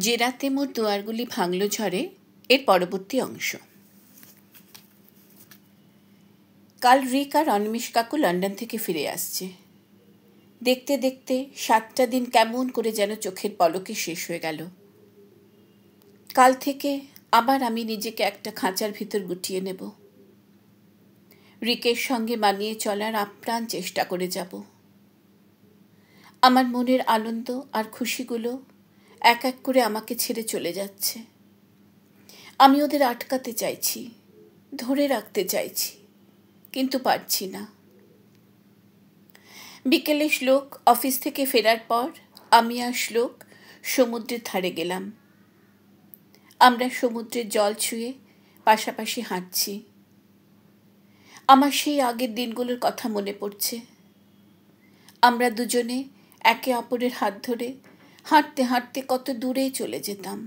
যে রাতে মোর দুয়ারগুলি ভাঙল ঝড়ে এর পরবর্তী অংশ। কাল রিক আর অনিমেষ কাকু লন্ডন থেকে ফিরে আসছে। দেখতে দেখতে 7টা দিন কেমন করে যেন চোখের পলকে শেষ হয়ে গেল। কাল থেকে আবার আমি নিজেকে একটা খাঁচার ভিতর গুটিয়ে নেব। রিকের সঙ্গে মানিয়ে চলার আপ্রাণ চেষ্টা করে যাব। আমার মনের আনন্দ আর খুশিগুলো এক এক করে আমাকে ছেড়ে চলে যাচ্ছে। আমি ওদের আটকাতে চাইছি, ধরে রাখতে চাইছি, কিন্তু পারছি না। বিকেলে শ্লোক অফিস থেকে ফেরার পর আমি আর শ্লোক সমুদ্রের ধারে গেলাম। আমরা সমুদ্রের জল ছুঁয়ে পাশাপাশি হাঁটছি। আমার সেই আগের দিনগুলোর কথা মনে পড়ছে। আমরা দুজনে একে অপরের হাত ধরে হাঁটতে হাঁটতে কত দূরে চলে যেতাম।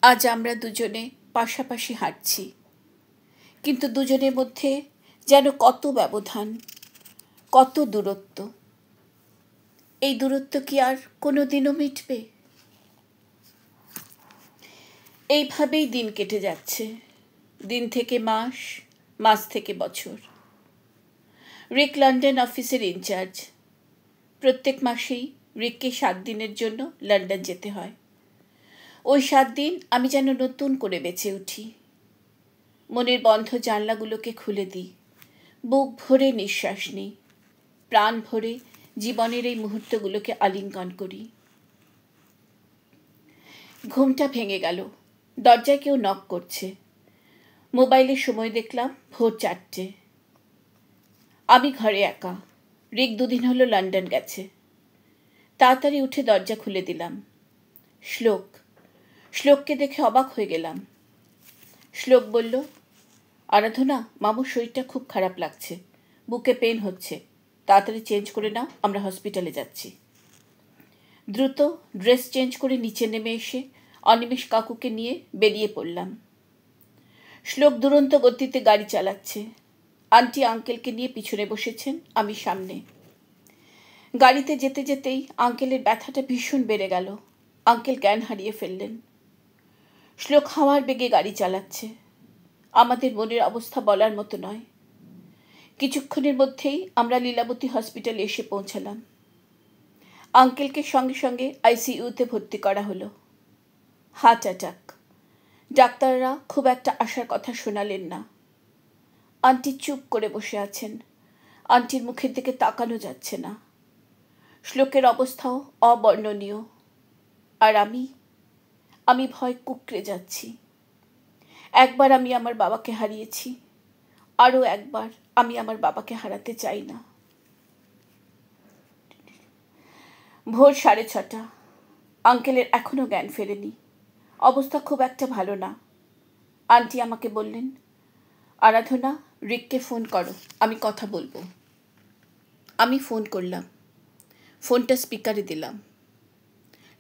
আজ আমরা দুজনে পাশাপাশি হাঁটছি, কিন্তু দুজনের মধ্যে যেন কত ব্যবধান, কত দূরত্ব। এই দূরত্ব কি আর কোনো দিনও মিটবে? এইভাবেই দিন কেটে যাচ্ছে, দিন থেকে মাস, মাস থেকে বছর। রিক লন্ডন অফিসের ইনচার্জ। প্রত্যেক মাসেই রিককে 7 দিনের জন্য লন্ডন যেতে হয়। ওই 7 দিন আমি যেন নতুন করে বেঁচে উঠি। মনের বন্ধ জানলাগুলোকে খুলে দিই, বুক ভরে নিঃশ্বাস নিই, প্রাণ ভরে জীবনের এই মুহূর্তগুলোকে আলিঙ্গন করি। ঘুমটা ভেঙে গেল। দরজায় কেউ নক করছে। মোবাইলে সময় দেখলাম ভোর 4টে। আমি ঘরে একা। রিক 2 দিন হলো লন্ডন গেছে। তাড়াতাড়ি উঠে দরজা খুলে দিলাম। শ্লোককে দেখে অবাক হয়ে গেলাম। শ্লোক বলল, আরাধনা, মামুর শরীরটা খুব খারাপ লাগছে, বুকে পেন হচ্ছে, তাড়াতাড়ি চেঞ্জ করে নাও, আমরা হসপিটালে যাচ্ছি। দ্রুত ড্রেস চেঞ্জ করে নিচে নেমে এসে অনিমেষ কাকুকে নিয়ে বেরিয়ে পড়লাম। শ্লোক দুরন্ত গতিতে গাড়ি চালাচ্ছে। আন্টি আঙ্কেলকে নিয়ে পিছনে বসেছেন, আমি সামনে। গাড়িতে যেতে যেতেই আঙ্কেলের ব্যথাটা ভীষণ বেড়ে গেল। আঙ্কেল জ্ঞান হারিয়ে ফেললেন। শ্লোক হাওয়ার বেগে গাড়ি চালাচ্ছে। আমাদের মনের অবস্থা বলার মতো নয়। কিছুক্ষণের মধ্যেই আমরা লীলাবতী হসপিটালে এসে পৌঁছালাম। আঙ্কেলকে সঙ্গে সঙ্গে আইসিইউতে ভর্তি করা হলো। Heart attack. ডাক্তাররা খুব একটা আশার কথা শোনালেন না। আন্টি চুপ করে বসে আছেন। আন্টির মুখের দিকে তাকানো যাচ্ছে না। শ্লোকের অবস্থাও অবর্ণনীয়। আর আমি ভয় কুঁকড়ে যাচ্ছি। একবার আমি আমার বাবাকে হারিয়েছি, আরও একবার আমি আমার বাবাকে হারাতে চাই না। ভোর 6:30। আঙ্কেলের এখনও জ্ঞান ফেরেনি। অবস্থা খুব একটা ভালো না। আন্টি আমাকে বললেন, আরাধনা, রিককে ফোন করো, আমি কথা বলবো। আমি ফোন করলাম। ফোনটা স্পিকারে দিলাম।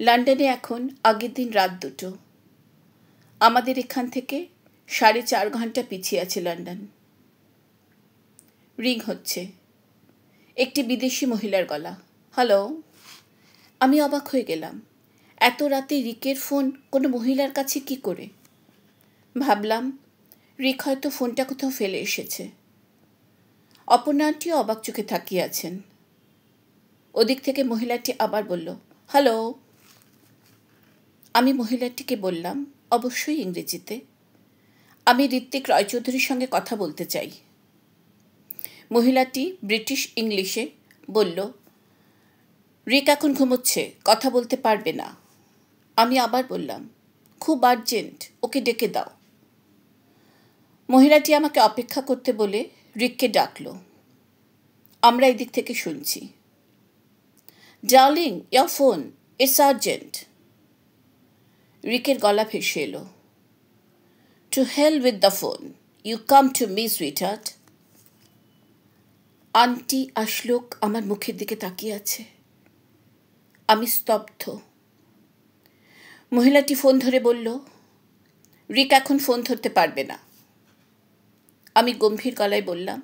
লন্ডনে এখন আগের দিন রাত 2টো। আমাদের এখান থেকে 4.5 ঘন্টা পিছিয়ে আছে লন্ডন। রিং হচ্ছে। একটি বিদেশি মহিলার গলা। হ্যালো। আমি অবাক হয়ে গেলাম। এত রাতে রিকের ফোন কোনো মহিলার কাছে কি করে? ভাবলাম রিক হয়তো ফোনটা কোথাও ফেলে এসেছে। অপর্ণা আন্টিও অবাক চোখে তাকিয়ে আছেন। ওদিক থেকে মহিলাটি আবার বলল, হ্যালো। আমি মহিলাটিকে বললাম, অবশ্যই ইংরেজিতে, আমি ঋত্বিক রয়চৌধুরীর সঙ্গে কথা বলতে চাই। মহিলাটি ব্রিটিশ ইংলিশে বলল, রিক এখন ঘুমোচ্ছে, কথা বলতে পারবে না। আমি আবার বললাম, খুব আর্জেন্ট, ওকে ডেকে দাও। মহিলাটি আমাকে অপেক্ষা করতে বলে রিককে ডাকলো। আমরা এদিক থেকে শুনছি, darling, your phone, it's urgent. রিকের গলা ভেসে এলো, to hell with the phone, you come to me sweetheart. Aunty আর শ্লোক আমার মুখের দিকে তাকিয়ে আছে। আমি স্তব্ধ। মহিলাটি ফোন ধরে বলল, রিক এখন ফোন ধরতে পারবে না। আমি গম্ভীর গলায় বললাম,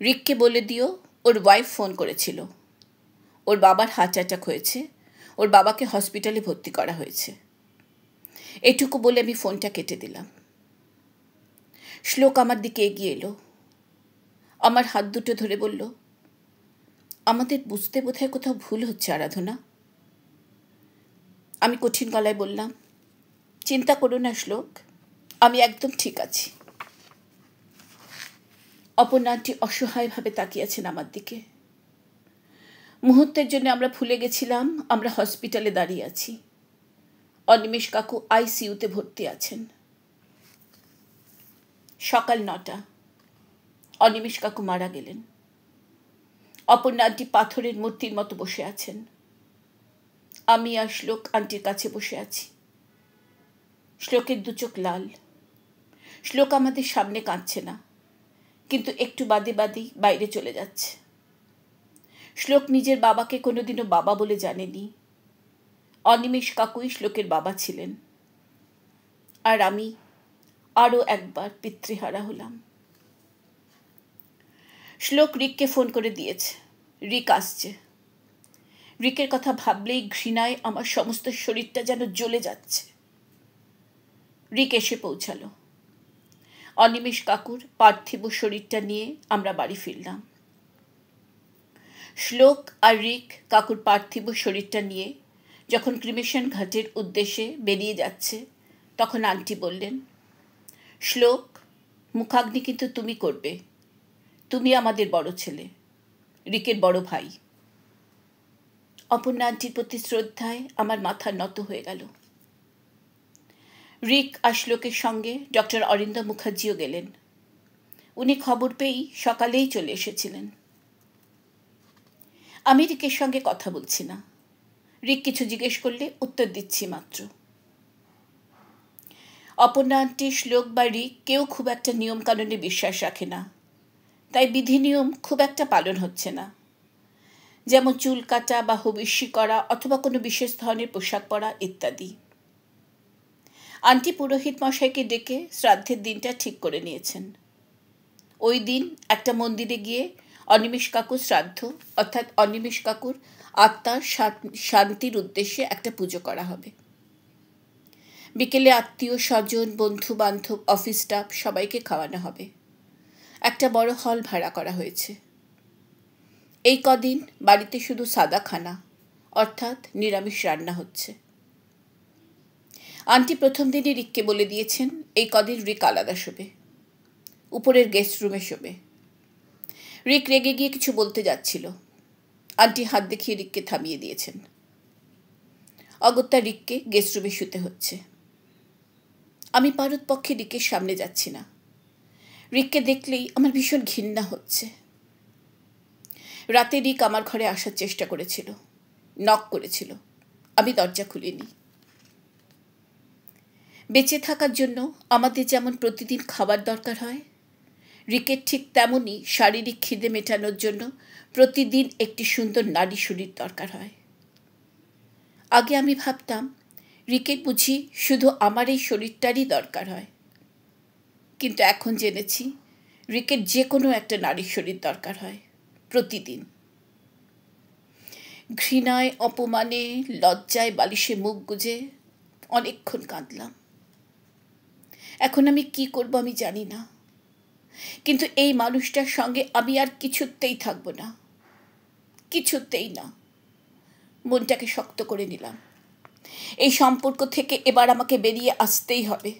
রিককে বলে দিও ওর ওয়াইফ ফোন করেছিল, ওর বাবার হার্ট অ্যাটাক হয়েছে, ওর বাবাকে হসপিটালে ভর্তি করা হয়েছে। এটুকু বলে আমি ফোনটা কেটে দিলাম। শ্লোক আমার দিকে এগিয়ে এলো, আমার হাত দুটো ধরে বলল, আমাদের বুঝতে বোধহয় কোথাও ভুল হচ্ছে আরাধনা। আমি কঠিন গলায় বললাম, চিন্তা করো না শ্লোক, আমি একদম ঠিক আছি। অপর্ণা আন্টি অসহায়ভাবে তাকিয়েছেন আমার দিকে। মুহূর্তের জন্য আমরা ভুলে গেছিলাম আমরা হসপিটালে দাঁড়িয়ে আছি। অনিমেষ কাকু আইসিইউতে ভর্তি আছেন। সকাল 9টা। অনিমেষ কাকু মারা গেলেন। অপর্ণা আন্টি পাথরের মূর্তির মতো বসে আছেন। আমি আর শ্লোক আন্টির কাছে বসে আছি। শ্লোকের দু চোখ লাল। শ্লোক আমাদের সামনে কাঁদছে না, কিন্তু একটু বাদে বাদেই বাইরে চলে যাচ্ছে। শ্লোক নিজের বাবাকে কোনোদিনও বাবা বলে জানেনি। অনিমেষ কাকুই শ্লোকের বাবা ছিলেন। আর আমি আরও একবার পিতৃহারা হলাম। শ্লোক রিককে ফোন করে দিয়েছে, রিক আসছে। রিকের কথা ভাবলেই ঘৃণায় আমার সমস্ত শরীরটা যেন জ্বলে যাচ্ছে। রিক এসে পৌঁছালো। অনিমেষ কাকুর পার্থিব শরীরটা নিয়ে আমরা বাড়ি ফিরলাম। শ্লোক আর রিক কাকুর পার্থিব শরীরটা নিয়ে যখন ক্রিমেশন ঘাটের উদ্দেশ্যে বেরিয়ে যাচ্ছে, তখন আন্টি বললেন, শ্লোক, মুখাগ্নি কিন্তু তুমি করবে। তুমি আমাদের বড় ছেলে, রিকের বড় ভাই। অপর্ণা আন্টির প্রতি শ্রদ্ধায় আমার মাথা নত হয়ে গেল। রিক আর শ্লোকের সঙ্গে ডক্টর অরিন্দম মুখার্জিও গেলেন। উনি খবর পেয়েই সকালেই চলে এসেছিলেন। আমি রিকের সঙ্গে কথা বলছি না। রিক কিছু জিজ্ঞেস করলে উত্তর দিচ্ছি মাত্র। অপর্ণা আন্টি, শ্লোক বা রিক কেউ খুব একটা নিয়মকানুনে বিশ্বাস রাখে না, তাই বিধি নিয়ম খুব একটা পালন হচ্ছে না। যেমন চুল কাটা বা হবিষ্যি করা অথবা কোনো বিশেষ ধরনের পোশাক পরা ইত্যাদি। আন্টি পুরোহিত মশাইকে ডেকে শ্রাদ্ধের দিনটা ঠিক করে নিয়েছেন। ওই দিন একটা মন্দিরে গিয়ে অনিমেষ কাকুর শ্রাদ্ধ, অর্থাৎ অনিমেষ কাকুর আত্মার শান্তির উদ্দেশ্যে একটা পুজো করা হবে। বিকেলে আত্মীয় স্বজন, বন্ধু বান্ধব, অফিস স্টাফ সবাইকে খাওয়ানো হবে। একটা বড় হল ভাড়া করা হয়েছে। এই কদিন বাড়িতে শুধু সাদা খানা, অর্থাৎ নিরামিষ রান্না হচ্ছে। আন্টি প্রথম দিনই রিককে বলে দিয়েছেন এই কদিন রিক আলাদা শোবে, উপরের গেস্ট রুমে শোবে। রিক রেগে গিয়ে কিছু বলতে যাচ্ছিল। আন্টি হাত দেখিয়ে রিককে থামিয়ে দিয়েছেন। অগত্যা রিককে গেস্ট রুমে শুতে হচ্ছে। আমি পারতপক্ষে রিকের সামনে যাচ্ছি না। রিককে দেখলেই আমার ভীষণ ঘৃণা হচ্ছে। রাতে রিক আমার ঘরে আসার চেষ্টা করেছিল, নক করেছিল। আমি দরজা খুলিনি। বেঁচে থাকার জন্য আমাদের যেমন প্রতিদিন খাবার দরকার হয়, রিকের ঠিক তেমনই শারীরিক খিদে মেটানোর জন্য প্রতিদিন একটি সুন্দর নারী শরীর দরকার হয়। আগে আমি ভাবতাম রিকের বুঝি শুধু আমার এই শরীরটারই দরকার হয়, কিন্তু এখন জেনেছি রিকের যে কোনো একটা নারীর শরীর দরকার হয় প্রতিদিন। ঘৃণায়, অপমানে, লজ্জায় বালিশে মুখ গুজে অনেকক্ষণ কাঁদলাম। এখন আমি কি করব আমি জানি না, কিন্তু এই মানুষটার সঙ্গে আমি আর কিছুতেই থাকবো না, কিছুতেই না। মনটাকে শক্ত করে নিলাম। এই সম্পর্ক থেকে এবার আমাকে বেরিয়ে আসতেই হবে।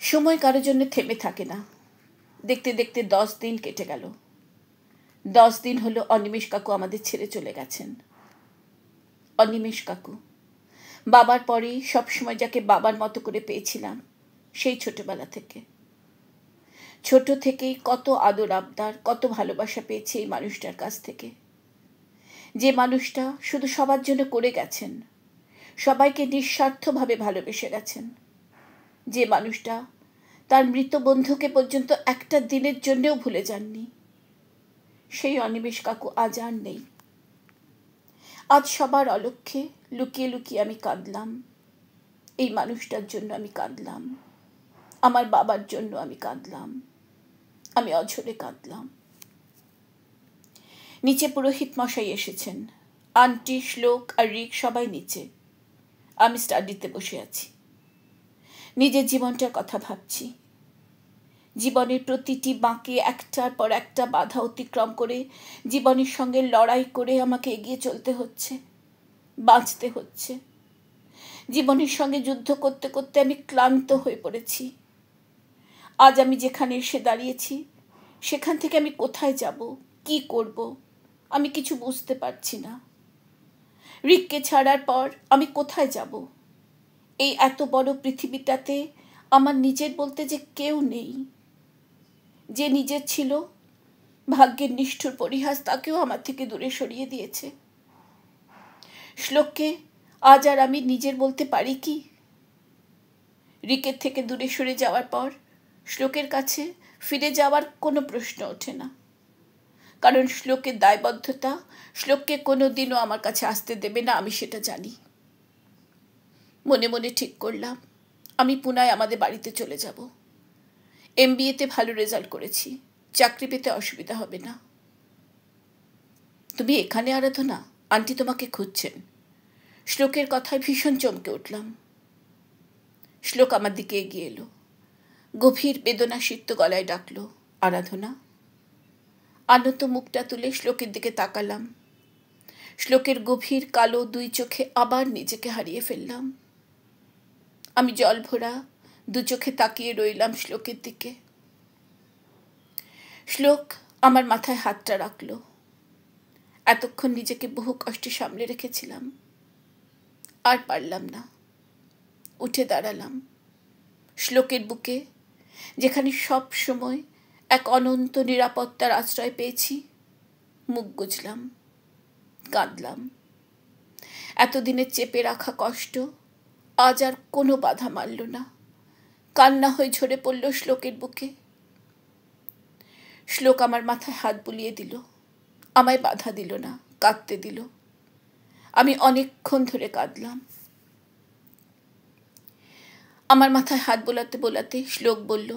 সময় কারোর জন্য থেমে থাকে না। দেখতে দেখতে 10 দিন কেটে গেল। 10 দিন হলো অনিমেষ কাকু আমাদের ছেড়ে চলে গেছেন। অনিমেষ কাকু, বাবার পরেই সবসময় যাকে বাবার মতো করে পেয়েছিলাম, সেই ছোটবেলা থেকে। ছোট থেকেই কত আদর আবদার, কত ভালোবাসা পেয়েছি এই মানুষটার কাছ থেকে। যে মানুষটা শুধু সবার জন্য করে গেছেন, সবাইকে নিঃস্বার্থভাবে ভালোবেসে গেছেন। যে মানুষটা তার মৃত বন্ধুকে পর্যন্ত একটা দিনের জন্যও ভুলে যাননি, সেই অনিমেষ কাকু আজ আর নেই। আজ সবার অলক্ষ্যে লুকিয়ে লুকিয়ে আমি কাঁদলাম। এই মানুষটার জন্য আমি কাঁদলাম, আমার বাবার জন্য আমি কাঁদলাম, আমি অঝরে কাঁদলাম। নিচে পুরোহিত মশাই এসেছেন। আন্টি, শ্লোক আর রিক সবাই নিচে। আমি স্টাডিতে বসে আছি। নিজের জীবনটার কথা ভাবছি। জীবনের প্রতিটি বাঁকে একটার পর একটা বাধা অতিক্রম করে জীবনের সঙ্গে লড়াই করে আমাকে এগিয়ে চলতে হচ্ছে, বাঁচতে হচ্ছে। জীবনের সঙ্গে যুদ্ধ করতে করতে আমি ক্লান্ত হয়ে পড়েছি। আজ আমি যেখানে এসে দাঁড়িয়েছি সেখান থেকে আমি কোথায় যাব, কি করব, আমি কিছু বুঝতে পারছি না। রিককে ছাড়ার পর আমি কোথায় যাব? এই এত বড় পৃথিবীটাতে আমার নিজের বলতে যে কেউ নেই। যে নিজের ছিল, ভাগ্যের নিষ্ঠুর পরিহাস তাকেও আমার থেকে দূরে সরিয়ে দিয়েছে। শ্লোককে আজ আর আমি নিজের বলতে পারি কি? রিকের থেকে দূরে সরে যাওয়ার পর শ্লোকের কাছে ফিরে যাওয়ার কোনো প্রশ্ন ওঠে না, কারণ শ্লোকের দায়বদ্ধতা শ্লোককে কোনো দিনও আমার কাছে আসতে দেবে না, আমি সেটা জানি। মনে মনে ঠিক করলাম আমি পুনায় আমাদের বাড়িতে চলে যাব। MBA-তে ভালো রেজাল্ট করেছি, চাকরি পেতে অসুবিধা হবে না। তুমি এখানে আরাধনা? আন্টি তোমাকে খুঁজছেন। শ্লোকের কথায় ভীষণ চমকে উঠলাম। শ্লোক আমার দিকে এগিয়ে এলো, গভীর বেদনাসিক্ত গলায় ডাকলো, আরাধনা। আনত মুখটা তুলে শ্লোকের দিকে তাকালাম। শ্লোকের গভীর কালো দুই চোখে আবার নিজেকে হারিয়ে ফেললাম। আমি জল ভরা দু চোখে তাকিয়ে রইলাম শ্লোকের দিকে। শ্লোক আমার মাথায় হাতটা রাখলো। এতক্ষণ নিজেকে বহু কষ্টে সামলে রেখেছিলাম, আর পারলাম না। উঠে দাঁড়ালাম। শ্লোকের বুকে, যেখানে সব সময় এক অনন্ত নিরাপত্তার আশ্রয় পেয়েছি, মুখ গুজলাম, কাঁদলাম। এতদিনের চেপে রাখা কষ্ট আজ আর কোনো বাধা মানল না, কান্না হয়ে ঝরে পড়ল শ্লোকের বুকে। শ্লোক আমার মাথায় হাত বুলিয়ে দিল, আমায় বাধা দিল না, কাঁদতে দিল। আমি অনেকক্ষণ ধরে কাঁদলাম। আমার মাথায় হাত বোলাতে বোলাতে শ্লোক বলল,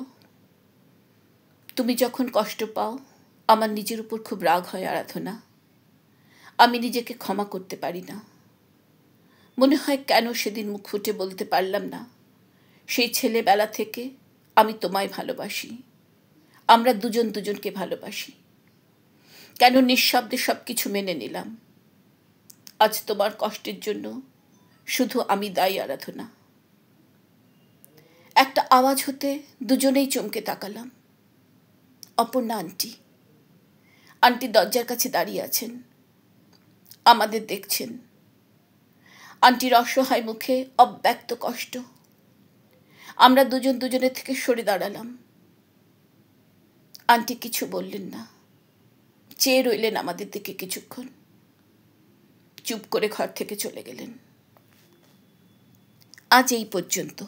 তুমি যখন কষ্ট পাও আমার নিজের উপর খুব রাগ হয় আরাধনা। আমি নিজেকে ক্ষমা করতে পারি না। মনে হয় কেন সেদিন মুখ ফুটে বলতে পারলাম না, সেই ছেলেবেলা থেকে আমি তোমায় ভালোবাসি, আমরা দুজন দুজনকে ভালোবাসি। কেন নিঃশব্দে সব কিছু মেনে নিলাম। আজ তোমার কষ্টের জন্য শুধু আমি দায়ী আরাধনা। একটা আওয়াজ হতে দুজনেই চমকে তাকালাম। অপর্ণা আন্টি। আন্টি দরজার কাছে দাঁড়িয়ে আছেন, আমাদের দেখছেন। আন্টির অসহায় মুখে অব্যক্ত কষ্ট। আমরা দুজন দুজনের থেকে সরে দাঁড়ালাম। আন্টি কিছু বললেন না, চেয়ে রইলেন আমাদের দিকে কিছুক্ষণ, চুপ করে ঘর থেকে চলে গেলেন। আজ এই পর্যন্ত।